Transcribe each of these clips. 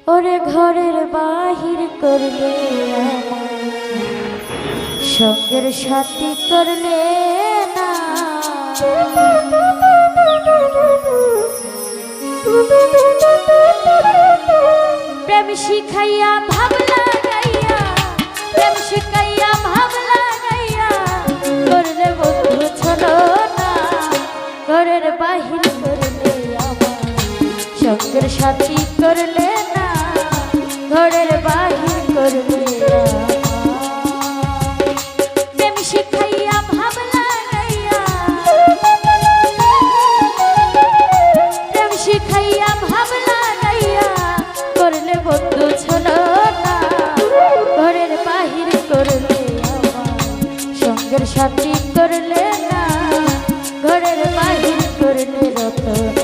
ওরে ঘরের বাহির করলে সঙ্গের সাথী করলে না, প্রেম শিখাইয়া ভাব লাগাইয়া, প্রেম শিখাইয়া ভাব লাগাইয়া করলে বন্ধু ছলো না। ঘরের বাহির করলে আমার সঙ্গের সাথী করলে না, ঘরের বাহির করলে প্রেম শিখাইয়া ভাব লাগাইয়া, প্রেম শিখাইয়া ভাব লাগাইয়া করলে বন্ধু ছলো না। ঘরের বাহির করলে আমার সঙ্গের সাথী করলে না, ঘরের বাহির করলে রতন।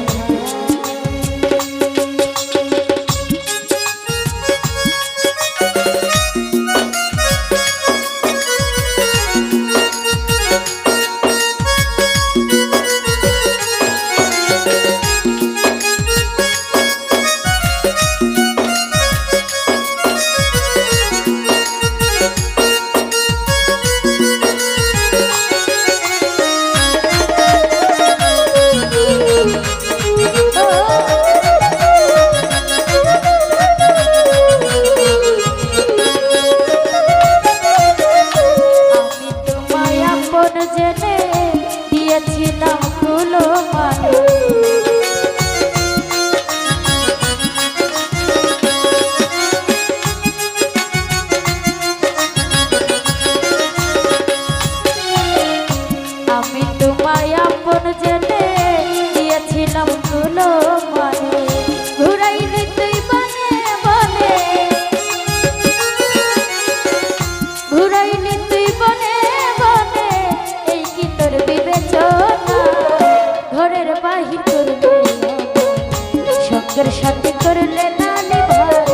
সাথে করলে না ভাই,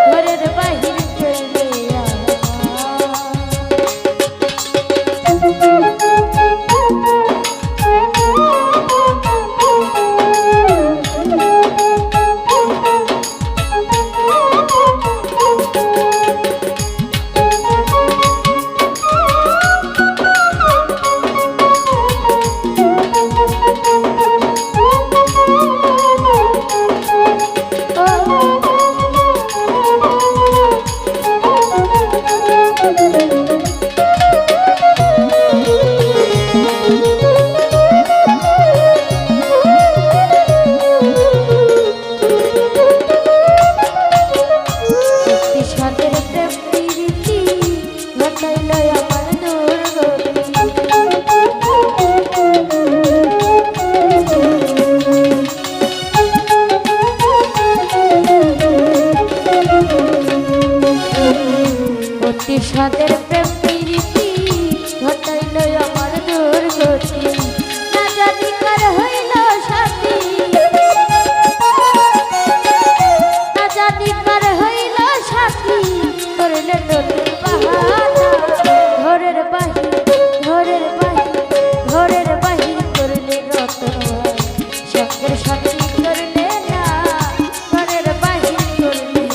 ঘরের বাহির করলে সাদের প্রেম প্রীতি ঘটাইল আমার দুর্গতি। না জানি কার হইল সাথী, না জানি কার হইল সাথী করলে নতুন বাহানা। ঘরের বাহির, ঘরের বাহির, ঘরের বাহির করলে রতন, সঙ্গের সাথী করলে না, ঘরের বাহির করলে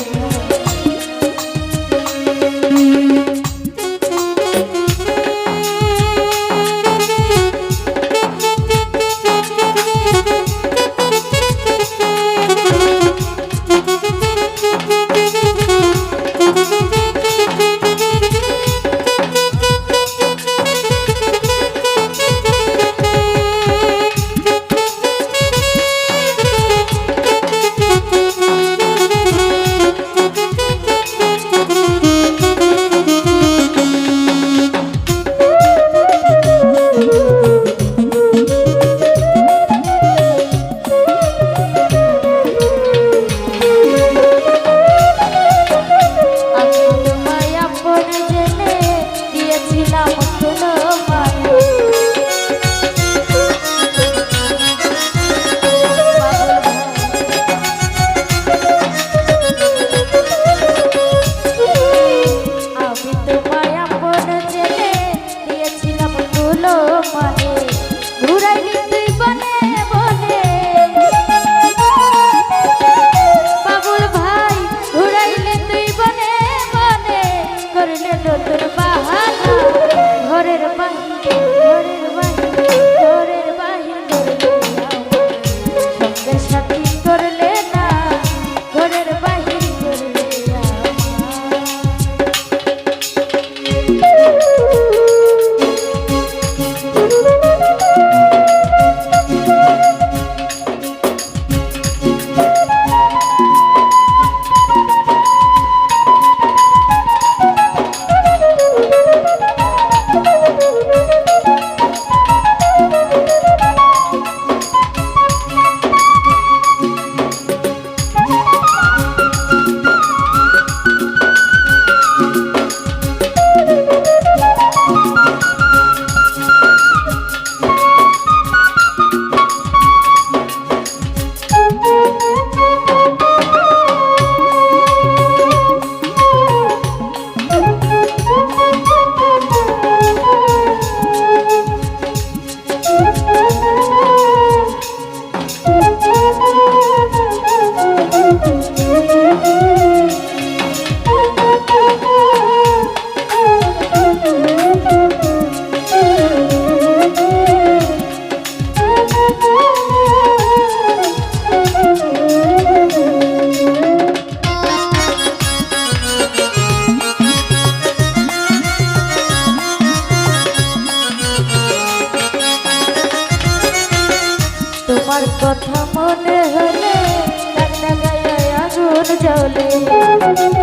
চলে